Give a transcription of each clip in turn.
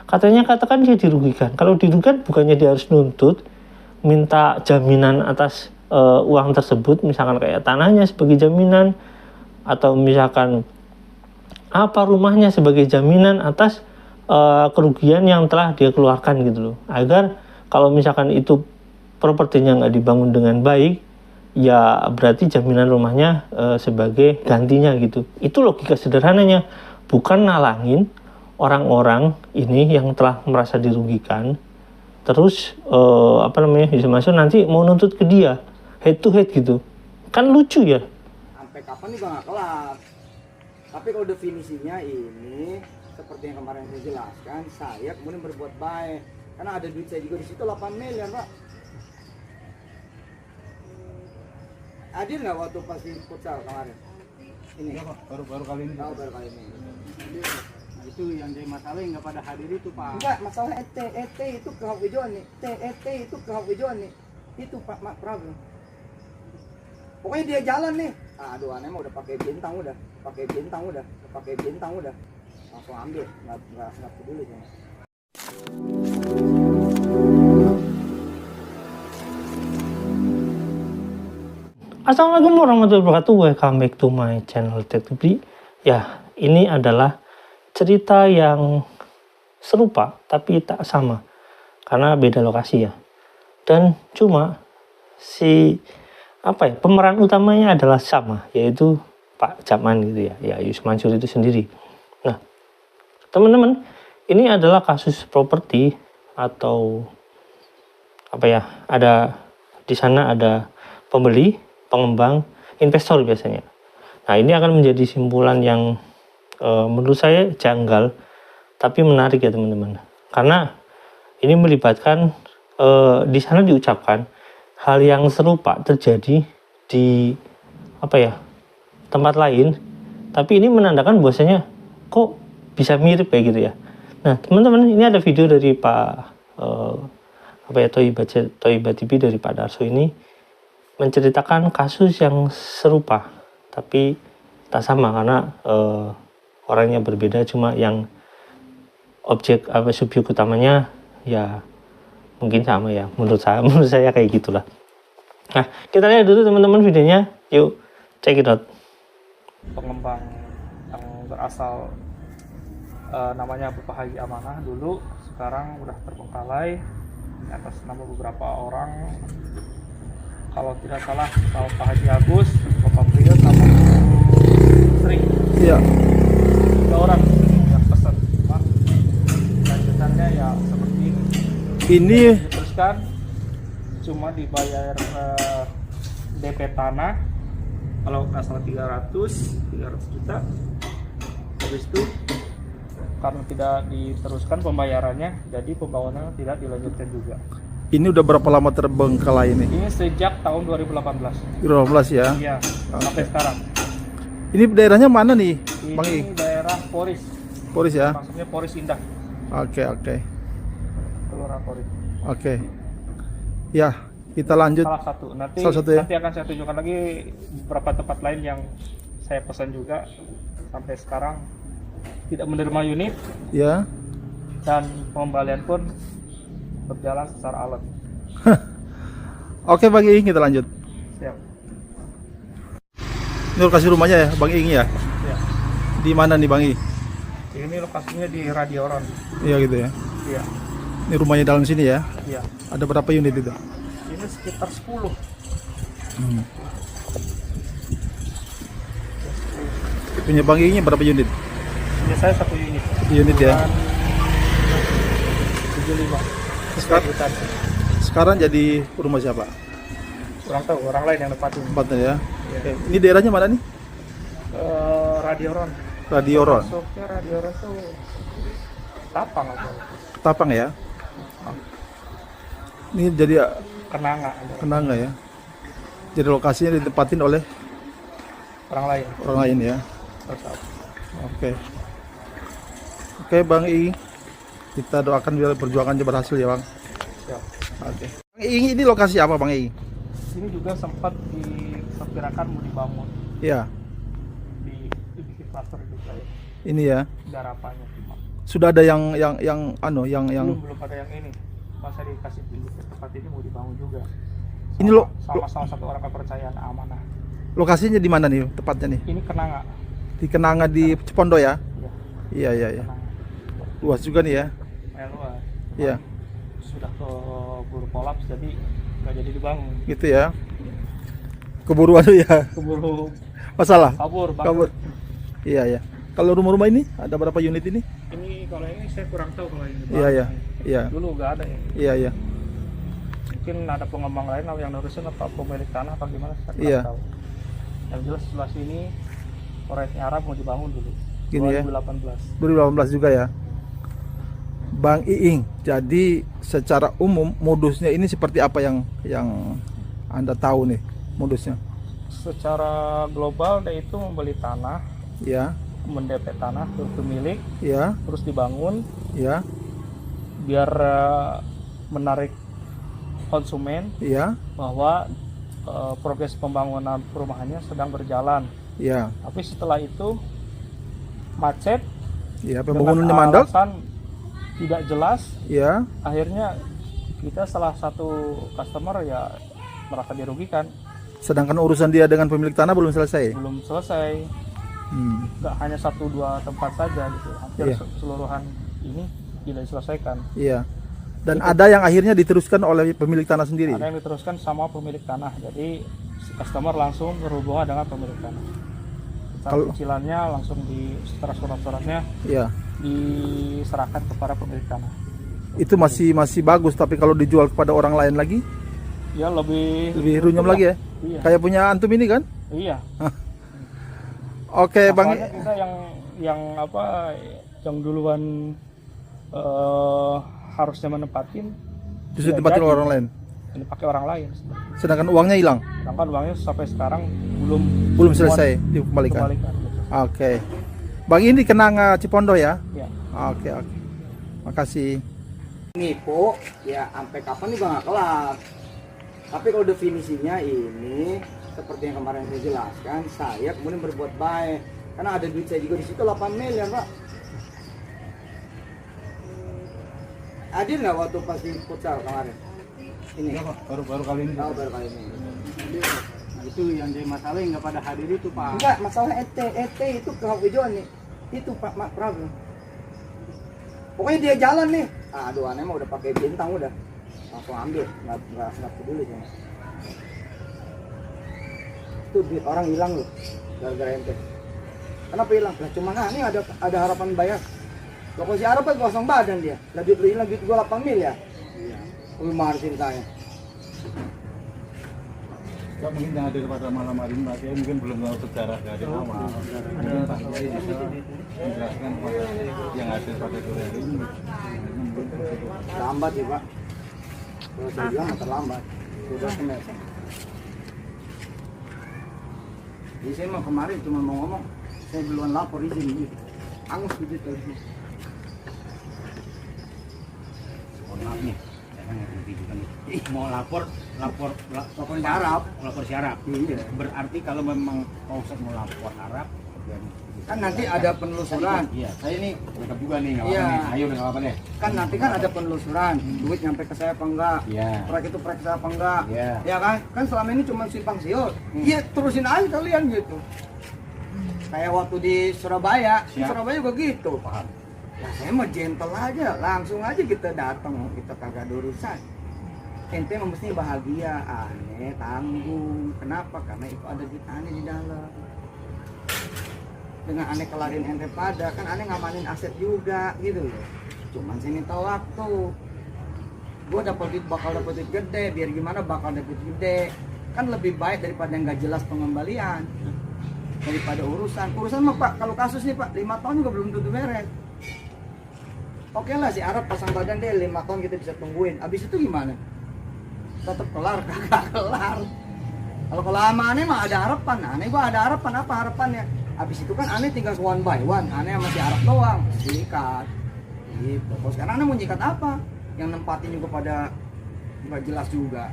Katanya katakan dia dirugikan. Kalau dirugikan bukannya dia harus nuntut, minta jaminan atas uang tersebut, misalkan kayak tanahnya sebagai jaminan, atau misalkan apa rumahnya sebagai jaminan atas kerugian yang telah dia keluarkan gitu loh. Agar kalau misalkan itu propertinya nggak dibangun dengan baik, ya berarti jaminan rumahnya sebagai gantinya gitu. Itu logika sederhananya, bukan nalangin orang-orang ini yang telah merasa dirugikan, terus masuk nanti mau nuntut ke dia head to head gitu, kan lucu ya. Sampai kapan juga nggak kelar. Tapi kalau definisinya ini seperti yang kemarin saya jelaskan, saya kemudian berbuat baik karena ada duit saya juga di situ 8 miliar Pak. Hadir nggak waktu pas di futsal kemarin? Ini ya, Pak, baru kali ini. Oh, baru kali ini. Nah, itu yang jadi masalah nggak pada hadir itu Pak. Enggak, masalah ET itu ke hak hijauan nih. ET itu ke hak hijauan nih. Itu Pak problem. Pokoknya dia jalan nih. Aduh, aneh mah udah pakai bintang udah. Langsung ambil, nggak peduli sama. Assalamualaikum warahmatullahi wabarakatuh. Welcome back to my channel Teknibri. Ya, ini adalah cerita yang serupa tapi tak sama karena beda lokasi ya. Dan cuma pemeran utamanya adalah sama, yaitu Pak Japman gitu ya. Ya, Yus Mansur itu sendiri. Nah, teman-teman, ini adalah kasus properti atau ada di sana ada pembeli, pengembang, investor biasanya. Nah, ini akan menjadi simpulan yang menurut saya janggal tapi menarik ya teman-teman. Karena ini melibatkan di sana diucapkan hal yang serupa terjadi di tempat lain, tapi ini menandakan bahwasanya kok bisa mirip kayak gitu ya. Nah, teman-teman, ini ada video dari Pak Toiba TV dari Pak Darso ini menceritakan kasus yang serupa tapi tak sama karena orangnya berbeda, cuma yang subjek utamanya ya mungkin sama ya, menurut saya kayak gitulah. Nah, kita lihat dulu teman-teman videonya, yuk check it out. Pengembang yang berasal namanya Bapak Haji Amanah dulu, sekarang udah terbengkalai atas nama beberapa orang. Kalau tidak salah Pak Haji Agus, Bapak Priyo, sama Sri. Iya. 3 orang yang pesan. Cuman lanjutannya ya seperti ini. Ini diteruskan cuma dibayar DP tanah kalau nggak salah 300 juta. Habis itu karena tidak diteruskan pembayarannya, jadi pembangunan tidak dilanjutkan juga. Ini udah berapa lama terbengkalai ini? Ini sejak tahun 2018. 2018 ya? Iya, sampai sekarang. Ini daerahnya mana nih, Ini Bang I? daerah Poris. Poris ya? Maksudnya Poris Indah. Oke. Kelurahan Poris. Oke. Ya, kita lanjut. Salah satu. Nanti ya? Nanti akan saya tunjukkan lagi beberapa tempat lain yang saya pesan juga sampai sekarang tidak menerima unit. Ya. Dan pengembalian pun berjalan secara alot. Oke, Bang I, kita lanjut. Siap. Ini lokasi rumahnya ya, Bang I ya? Ya. Di mana nih, Bang I? Ini lokasinya di Radioron. Iya gitu ya. Iya. Ini rumahnya dalam sini ya? Iya. Ada berapa unit itu? Ini sekitar 10. Punya Bang I-nya berapa unit? Ini saya 1 unit. 1 unit ya. 75. Sekarang jadi rumah siapa? Kurang tahu, orang lain yang nempatin. Tempatnya ya. Iya. Oke. Ini daerahnya mana nih? Radioron. Radioron. Masuknya Radioron tuh Tapang atau Tapang ya. Ini jadi Kenanga ya. Jadi lokasinya ditempatin oleh orang lain. Orang lain ya. Oke. Oke, Bang I. Kita doakan biar perjuangannya berhasil ya, Bang. Siap. Oke. Bang I, ini lokasi apa, Bang I? Ini juga sempat diperkirakan mau dibangun Iya. di klaster juga ya. Ini ya. Garapannya cuma Sudah ada yang belum ada yang ini. Masa dikasih tunjuk tempat ini mau dibangun juga. Ini lo Sama salah satu orang kepercayaan amanah. lokasinya di mana nih tepatnya nih? Ini Kenanga. Di Kenanga di Cipondo ya? Ya, Iya. Kenanga. Luas juga nih ya. Luas. Iya. Sudah keburu kolaps jadi nggak jadi dibangun. Gitu ya. Keburu ya. Keburu Masalah. kabur. Iya. Kalau rumah-rumah ini ada berapa unit ini? Ini kalau ini saya kurang tahu kalau ini. Iya. Dulu nggak ada ya. Iya. Mungkin ada pengembang lain yang nerusin atau pemilik tanah apa gimana saya kurang Iya. tahu. Yang jelas sebelah sini proyeknya Arab mau dibangun dulu. Gini ya. 2018. 2018 juga ya. Bang Iing, jadi secara umum modusnya ini seperti apa yang Anda tahu nih modusnya? Secara global dia itu membeli tanah, Ya, mendepet tanah ke pemilik, ya, terus dibangun ya, biar menarik konsumen ya, bahwa progres pembangunan perumahannya sedang berjalan. ya, Tapi setelah itu macet, ya, dengan pembangunannya mandek, alasan tidak jelas, ya, akhirnya kita salah satu customer ya merasa dirugikan, sedangkan urusan dia dengan pemilik tanah belum selesai. belum selesai. Nggak hanya 1-2 tempat saja gitu, hampir Iya. keseluruhan ini tidak diselesaikan. Iya. Dan ada yang akhirnya diteruskan oleh pemilik tanah sendiri. Ada yang diteruskan sama pemilik tanah, jadi si customer langsung berhubungan dengan pemilik tanah. Secara Kalau- cicilannya langsung setelah surat-suratnya Ya. diserahkan kepada pemilik tanah. Itu masih bagus, tapi kalau dijual kepada orang lain lagi Ya lebih runyam lagi ya. Iya. Kayak punya antum ini kan? Iya. Oke, Bang. Masalahnya kita yang duluan harusnya menempatin Justru tidak ditempatin jadi. orang lain. Ini pakai orang lain. Sedangkan uangnya hilang, Sedangkan uangnya sampai sekarang belum selesai dikembalikan. Oke. Bang, ini Kenanga Cipondo ya? Ya. Oke. Makasih. Nipu ya sampai kapan juga nggak kelar. Tapi kalau definisinya ini seperti yang kemarin saya jelaskan, saya kemudian berbuat baik karena ada duit saya juga di situ 8 miliar, Pak. Adil nggak waktu pas di futsal kemarin? Ini baru kali ini. tahu baru kali ini. Nah, itu yang jadi masalah nggak pada hadir itu Pak. Enggak, masalah ET itu kehijauan nih. Itu Pak problem. Pokoknya dia jalan nih. Aduh, aneh mah udah pakai bintang udah. Langsung ambil, nggak peduli sama. Itu duit orang hilang loh, gara-gara ente. Kenapa hilang? Lah cuma ini ada harapan bayar. Loh kalau si Arab kan kosong badan dia. Lah duit lu hilang, duit gua 8 miliar. Iya. Lu marsin saya. Nggak mungkin yang hadir pada malam hari ini, Pak. Mungkin belum tahu sejarah dari awal. Mungkin Pak Kiai bisa menjelaskan kepada yang hadir pada sore hari ini. Lambat sih Pak. Kalau saya bilang terlambat. Sudah kemet. Jadi saya mah kemarin cuma mau ngomong, saya duluan lapor izin gitu. Angus gitu tadi. Mohon maaf nih, saya kan ngerti juga nih. Mau lapor Arab. lapor syaraf. Iya. Berarti kalau memang Pak Ustadz mau lapor Arab, Kan nanti ada penelusuran. Iya, saya ini berangkat juga nih, nggak Iya. apa-apa nih. Ayo nggak apa-apa deh. Kan nanti kan ada penelusuran. Duit nyampe ke saya apa enggak? Iya. Proyek itu proyek saya apa enggak? Iya. Ya kan? Kan selama ini cuma simpang siur. Iya, terusin aja kalian gitu. Kayak waktu di Surabaya, di Siap. Surabaya juga gitu. Paham. Ya saya mah gentle aja, langsung aja kita datang, kita kagak ada urusan. Ente mah mesti bahagia, aneh tanggung. Kenapa? Karena itu ada duit aneh di dalam. Dengan aneh kelarin ente pada, kan aneh ngamanin aset juga gitu loh. Cuman saya minta waktu. Gue bakal dapet duit gede, biar gimana bakal dapet duit gede. Kan lebih baik daripada yang gak jelas pengembalian. Daripada urusan mah Pak, kalau kasus nih Pak, 5 tahun juga belum tentu beres. Oke lah si Arab pasang badan deh 5 tahun kita bisa tungguin. Abis itu gimana? Tetap kelar, kagak kelar. Kalau sama aneh mah ada harapan. Aneh gua ada harapan, apa harapannya? Abis itu kan aneh tinggal one by one. Aneh sama si Arab doang, sikat. Gitu. Kalau sekarang aneh mau nyikat apa? Yang nempatin juga pada nggak jelas juga.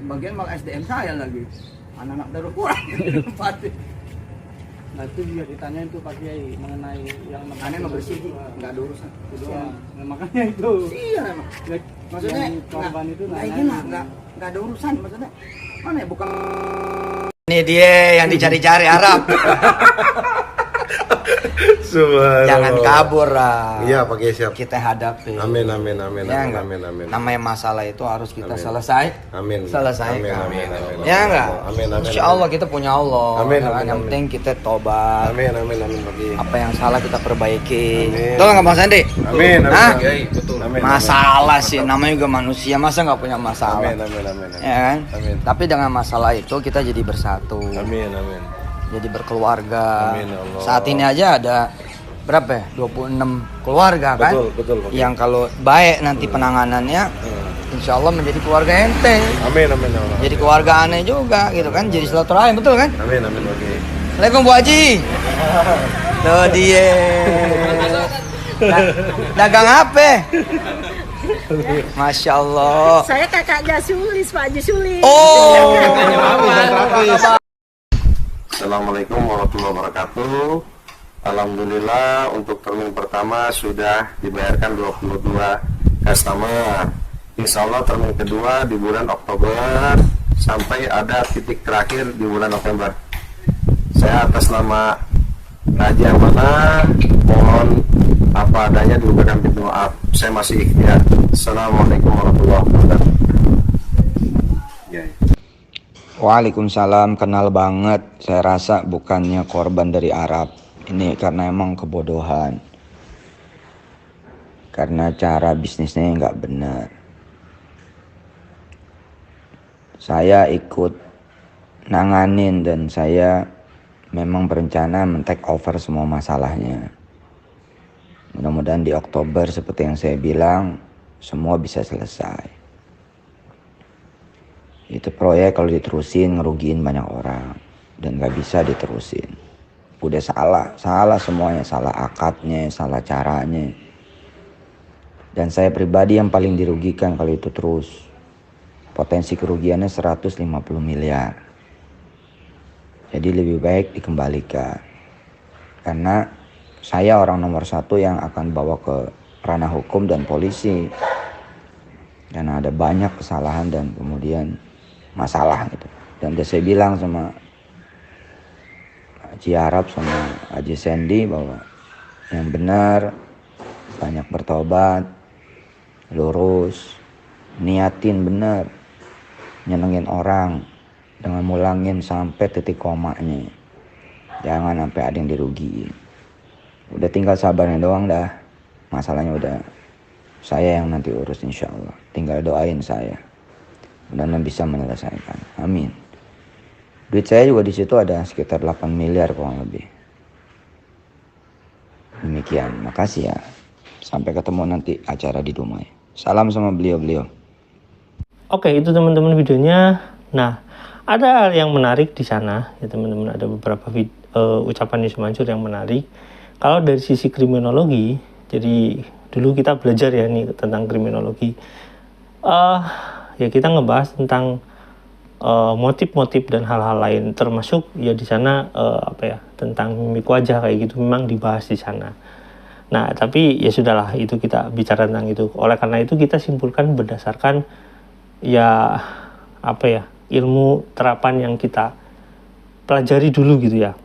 Sebagian malah SDM saya lagi. Anak-anak baru kurang nempatin. Nah itu juga ditanyain tuh Pak Kiai mengenai yang aneh mah bersih, nggak ada urusan. Itu doang. Nah, makanya itu. Iya emang. Maksudnya korban itu nggak ada urusan maksudnya. Mana ya bukan. Ini dia yang dicari-cari Arab. Jangan kabur lah. Iya, Pak Kiai, siap. Kita hadapi. Amin. Ya Amin. enggak? Namanya masalah itu harus kita selesai. Amin. Selesaikan. Amin. Ya enggak? Amin. Insya Allah kita punya Allah. Amin. Yang penting kita tobat. Amin. Pak Kiai. Apa yang salah kita perbaiki. Amin. Betul nggak Bang Sandi? Amin. Hah? Betul. Amin. Masalah sih, namanya juga manusia, masa nggak punya masalah? Amin. Ya kan? Amin. Tapi dengan masalah itu kita jadi bersatu. Amin. Jadi berkeluarga. Amin, ya Allah. Saat ini aja ada berapa ya? 26 keluarga kan? Betul. Pak Kiai. Yang kalau baik nanti penanganannya, insya Allah menjadi keluarga ente. Amin. Allah. Jadi keluarga aneh juga gitu kan? Jadi silaturahim, betul kan? Amin, Pak Kiai. Assalamualaikum Bu Haji. Tuh dia. Dagang apa? Masya Allah. Saya kakaknya Sulis, Pak Haji Sulis. Oh. Assalamualaikum warahmatullahi wabarakatuh. Alhamdulillah untuk termin pertama sudah dibayarkan 22 customer. Insya Allah termin kedua di bulan Oktober sampai ada titik terakhir di bulan November. Saya atas nama Haji Amanah mohon apa adanya diberikan pintu maaf. Saya masih ikhtiar. Assalamualaikum warahmatullahi wabarakatuh. Waalaikumsalam, kenal banget. Saya rasa bukannya korban dari Arab. Ini karena emang kebodohan. Karena cara bisnisnya nggak benar. Saya ikut nanganin dan saya memang berencana men-take over semua masalahnya. Mudah-mudahan di Oktober seperti yang saya bilang, semua bisa selesai. Itu proyek kalau diterusin ngerugiin banyak orang dan gak bisa diterusin. Udah salah semuanya, salah akadnya, salah caranya. Dan saya pribadi yang paling dirugikan kalau itu terus. Potensi kerugiannya 150 miliar. Jadi lebih baik dikembalikan. Karena saya orang nomor 1 yang akan bawa ke ranah hukum dan polisi. Karena ada banyak kesalahan dan kemudian masalah gitu. Dan udah saya bilang sama Haji Arab sama Haji Sandy bahwa yang benar banyak bertobat, lurus, niatin benar, nyenengin orang dengan mulangin sampai titik komanya. Jangan sampai ada yang dirugiin. Udah tinggal sabarnya doang dah. Masalahnya udah saya yang nanti urus insya Allah. Tinggal doain saya. Dan bisa menyelesaikan. Amin. Duit saya juga di situ ada sekitar 8 miliar kurang lebih. Demikian. Makasih ya. Sampai ketemu nanti acara di Dumai. Salam sama beliau-beliau. Oke, itu teman-teman videonya. Nah, ada hal yang menarik di sana. Ya teman-teman, ada beberapa ucapan Yusuf Mansur yang menarik. Kalau dari sisi kriminologi, jadi dulu kita belajar ya nih tentang kriminologi. Ya kita ngebahas tentang motif-motif dan hal-hal lain, termasuk ya di sana tentang mimik wajah kayak gitu memang dibahas di sana. Nah tapi ya sudahlah, itu kita bicara tentang itu. Oleh karena itu kita simpulkan berdasarkan ya ilmu terapan yang kita pelajari dulu gitu ya.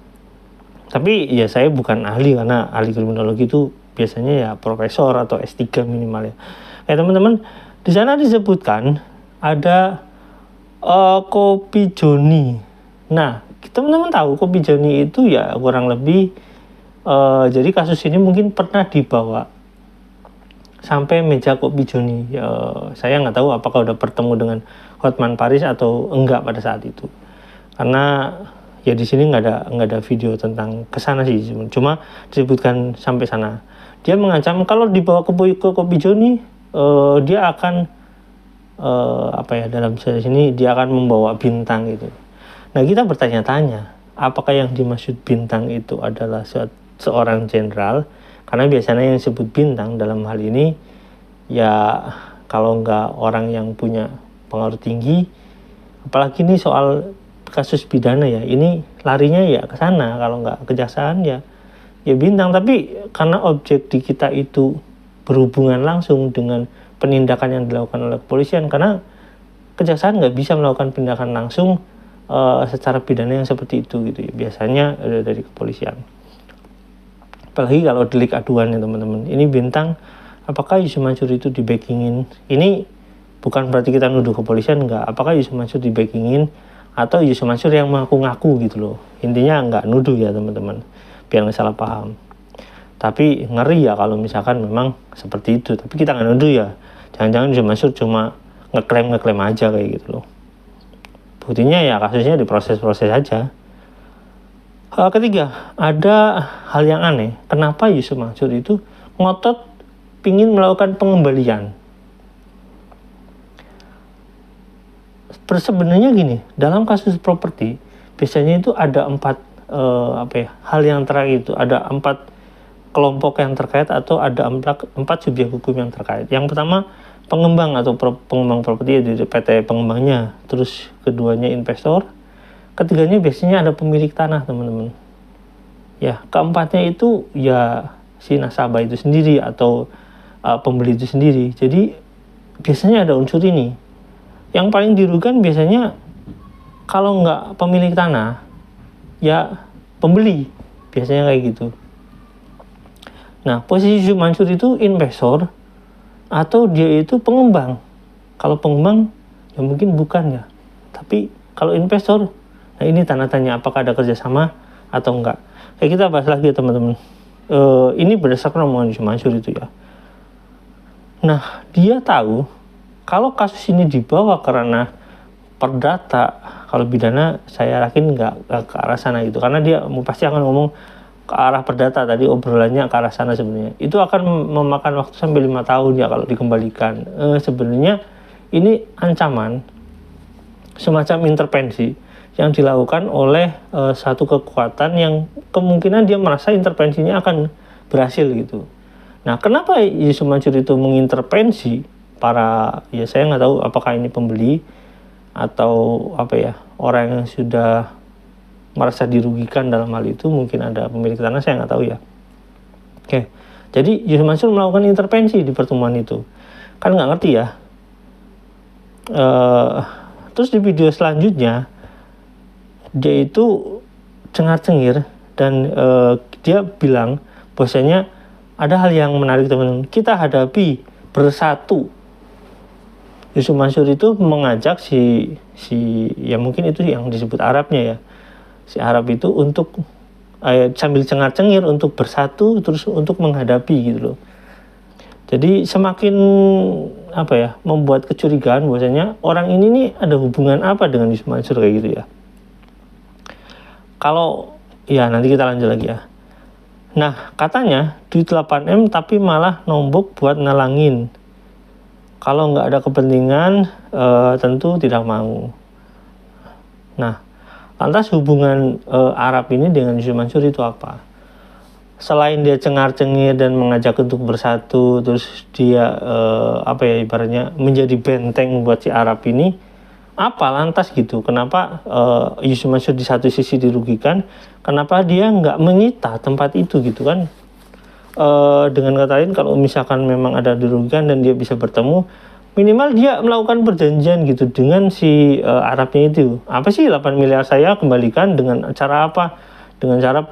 Tapi ya saya bukan ahli, karena ahli kriminologi itu biasanya ya profesor atau S3 minimal ya. Teman-teman, di sana disebutkan ada kopi Joni. Nah, teman-teman tahu kopi Joni itu ya kurang lebih jadi kasus ini mungkin pernah dibawa sampai meja kopi Joni. Saya nggak tahu apakah udah bertemu dengan Hotman Paris atau enggak pada saat itu. Karena ya di sini nggak ada video tentang kesana sih, cuma disebutkan sampai sana. Dia mengancam kalau dibawa ke kopi Joni, dia akan dalam sini dia akan membawa bintang gitu. Nah kita bertanya-tanya, apakah yang dimaksud bintang itu adalah seorang jenderal? Karena biasanya yang disebut bintang dalam hal ini ya kalau nggak orang yang punya pengaruh tinggi, apalagi ini soal kasus pidana ya, ini larinya ya ke sana, kalau nggak kejaksaan ya Bintang. Tapi karena objek di kita itu berhubungan langsung dengan penindakan yang dilakukan oleh kepolisian, karena kejaksaan nggak bisa melakukan tindakan langsung secara pidana yang seperti itu gitu ya, biasanya dari kepolisian. Apalagi kalau delik aduan ya teman-teman. Ini Bintang, apakah Yusuf Mansur itu di-backingin? Ini bukan berarti kita nuduh kepolisian, enggak. Apakah Yusuf Mansur di-backingin atau Yusuf Mansur yang mengaku-ngaku gitu loh. Intinya enggak nuduh ya teman-teman, biar nggak salah paham. Tapi ngeri ya kalau misalkan memang seperti itu. Tapi kita nggak nuduh ya, jangan-jangan Yusuf Mansur cuma ngeklaim aja kayak gitu loh. Buktinya ya kasusnya diproses-proses aja. Ketiga, ada hal yang aneh. Kenapa Yusuf Mansur itu ngotot pingin melakukan pengembalian? Sebenarnya gini, dalam kasus properti biasanya itu ada 4 hal yang terkait itu, ada 4 kelompok yang terkait atau ada 4 subjek hukum yang terkait. Yang pertama pengembang atau pengembang properti, yaitu PT pengembangnya, terus keduanya investor, ketiganya biasanya ada pemilik tanah teman-teman. Ya, keempatnya itu ya si nasabah itu sendiri atau pembeli itu sendiri. Jadi biasanya ada unsur ini. Yang paling dirugikan biasanya kalau nggak pemilik tanah, ya pembeli, biasanya kayak gitu. Nah, posisi Yusuf Mansur itu investor atau dia itu pengembang. Kalau pengembang ya mungkin bukan ya, tapi kalau investor, nah ini tanda tanya apakah ada kerjasama atau enggak. Kayak kita bahas lagi ya teman-teman. Ini berdasarkan omongan Yusuf Mansur itu ya. Nah, dia tahu kalau kasus ini dibawa karena perdata, kalau pidana saya yakin nggak ke arah sana gitu, karena dia pasti akan ngomong ke arah perdata, tadi obrolannya ke arah sana sebenarnya. Itu akan memakan waktu sampai 5 tahun ya kalau dikembalikan. Sebenarnya ini ancaman semacam intervensi yang dilakukan oleh satu kekuatan yang kemungkinan dia merasa intervensinya akan berhasil gitu. Nah, kenapa Yusuf Mansur itu mengintervensi para, ya saya nggak tahu apakah ini pembeli atau orang yang sudah merasa dirugikan dalam hal itu, mungkin ada pemilik tanah, saya nggak tahu ya. Oke, jadi Yusuf Mansur melakukan intervensi di pertemuan itu, kan nggak ngerti ya. Terus di video selanjutnya dia itu cengar-cengir dan dia bilang bahwasanya ada hal yang menarik teman-teman, kita hadapi bersatu. Yusuf Mansur itu mengajak si ya mungkin itu yang disebut Arabnya ya, si Arab itu untuk sambil cengar-cengir untuk bersatu, terus untuk menghadapi gitu loh. Jadi semakin membuat kecurigaan bahwasanya orang ini nih ada hubungan apa dengan Yusuf Mansur kayak gitu ya. Kalau ya nanti kita lanjut lagi ya. Nah, katanya duit 8M tapi malah nombok buat nalangin. Kalau nggak ada kepentingan, tentu tidak mau. Nah, lantas hubungan Arab ini dengan Yusuf Mansur itu apa? Selain dia cengar-cengir dan mengajak untuk bersatu, terus dia ibaratnya menjadi benteng buat si Arab ini, apa lantas gitu? Kenapa Yusuf Mansur di satu sisi dirugikan? Kenapa dia nggak menyita tempat itu gitu kan? Dengan kata lain, kalau misalkan memang ada dirugikan dan dia bisa bertemu, minimal dia melakukan perjanjian gitu dengan si Arabnya itu. Apa sih 8 miliar saya kembalikan dengan cara apa? Dengan cara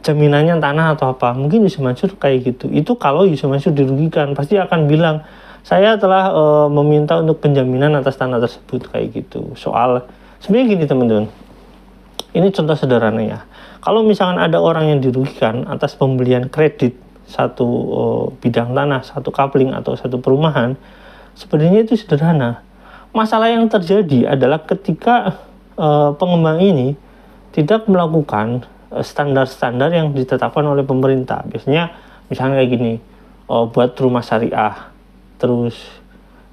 jaminannya tanah atau apa? Mungkin Yusuf Mansur kayak gitu. Itu kalau Yusuf Mansur dirugikan, pasti akan bilang saya telah meminta untuk penjaminan atas tanah tersebut kayak gitu. Soal sebenarnya gini teman-teman. Ini contoh sederhananya. Kalau misalkan ada orang yang dirugikan atas pembelian kredit satu bidang tanah, satu coupling atau satu perumahan, sebenarnya itu sederhana. Masalah yang terjadi adalah ketika pengembang ini tidak melakukan standar-standar yang ditetapkan oleh pemerintah. Biasanya misalnya kayak gini, buat rumah syariah, terus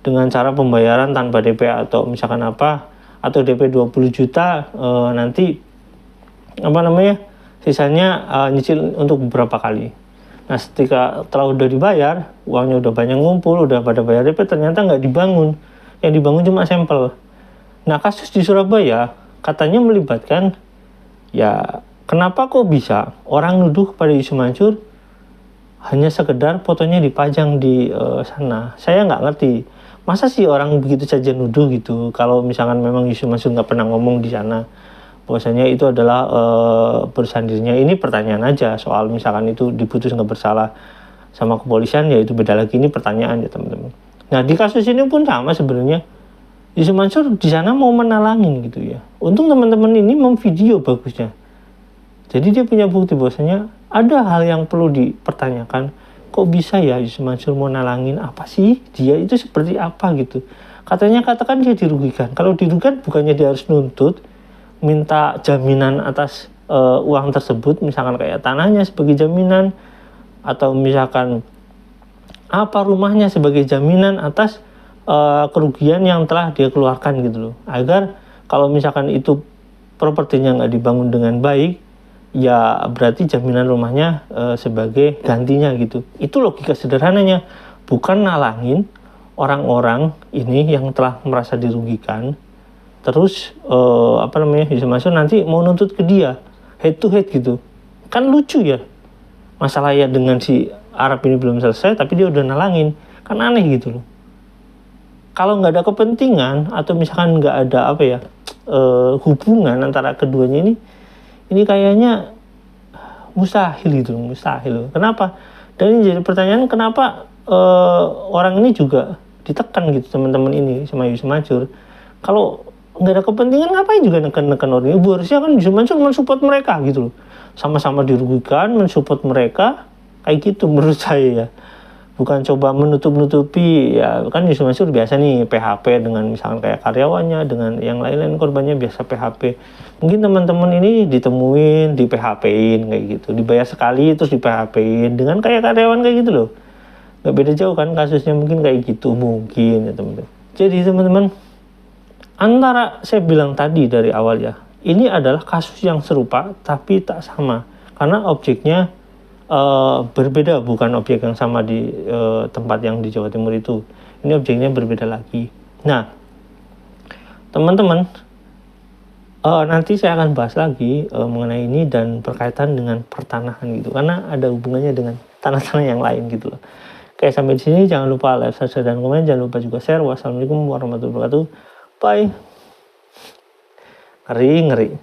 dengan cara pembayaran tanpa DP atau misalkan atau DP 20 juta, nanti sisanya nyicil untuk beberapa kali. Nah, ketika udah dibayar, uangnya udah banyak ngumpul, udah pada bayar DP, ternyata nggak dibangun. Yang dibangun cuma sampel. Nah, kasus di Surabaya katanya melibatkan, ya kenapa kok bisa orang nuduh kepada Yusuf Mansur hanya sekedar fotonya dipajang di sana. Saya nggak ngerti, masa sih orang begitu saja nuduh gitu, kalau misalkan memang Yusuf Mansur nggak pernah ngomong di sana bahwasanya itu adalah perusahaan dirinya. Ini pertanyaan aja, soal misalkan itu diputus nggak bersalah sama kepolisian, ya itu beda lagi. Ini pertanyaan ya teman-teman. Nah, di kasus ini pun sama sebenarnya. Yusuf Mansur di sana mau menalangin gitu ya. Untung teman-teman ini memvideo bagusnya. Jadi dia punya bukti bahwasanya ada hal yang perlu dipertanyakan. Kok bisa ya Yusuf Mansur mau nalangin, apa sih dia itu seperti apa gitu. Katanya katakan dia dirugikan. Kalau dirugikan bukannya dia harus nuntut, minta jaminan atas uang tersebut, misalkan kayak tanahnya sebagai jaminan, atau misalkan apa rumahnya sebagai jaminan atas kerugian yang telah dia keluarkan gitu loh. Agar kalau misalkan itu propertinya nggak dibangun dengan baik, ya berarti jaminan rumahnya sebagai gantinya gitu. Itu logika sederhananya, bukan nalangin orang-orang ini yang telah merasa dirugikan. Terus Yusuf Mansur nanti mau nuntut ke dia head to head gitu. Kan lucu ya, masalah ya dengan si Arab ini belum selesai tapi dia udah nalangin, kan aneh gitu loh. Kalau nggak ada kepentingan atau misalkan nggak ada hubungan antara keduanya ini kayaknya mustahil gitu, mustahil. Kenapa? Dan ini jadi pertanyaan, kenapa orang ini juga ditekan gitu teman-teman ini sama Yusuf Mansur. Kalau nggak ada kepentingan, ngapain juga neken-neken orang ini? Harusnya kan Yusuf Mansur mensupport mereka gitu loh. Sama-sama dirugikan, mensupport mereka, kayak gitu menurut saya ya. Bukan coba menutup-nutupi, ya kan Yusuf Mansur biasa nih PHP dengan misalkan kayak karyawannya, dengan yang lain-lain korbannya biasa PHP. Mungkin teman-teman ini ditemuin, di PHP-in kayak gitu, dibayar sekali terus di PHP-in dengan kayak karyawan kayak gitu loh. Gak beda jauh kan kasusnya, mungkin kayak gitu mungkin ya teman-teman. Jadi teman-teman, antara saya bilang tadi dari awal ya, ini adalah kasus yang serupa tapi tak sama karena objeknya berbeda, bukan objek yang sama di tempat yang di Jawa Timur itu. Ini objeknya berbeda lagi. Nah, teman-teman, nanti saya akan bahas lagi mengenai ini dan berkaitan dengan pertanahan gitu, karena ada hubungannya dengan tanah-tanah yang lain gitu loh. Oke, sampai di sini jangan lupa like, subscribe, dan komen. Jangan lupa juga share. Wassalamualaikum warahmatullahi wabarakatuh. Bye. Ngeri.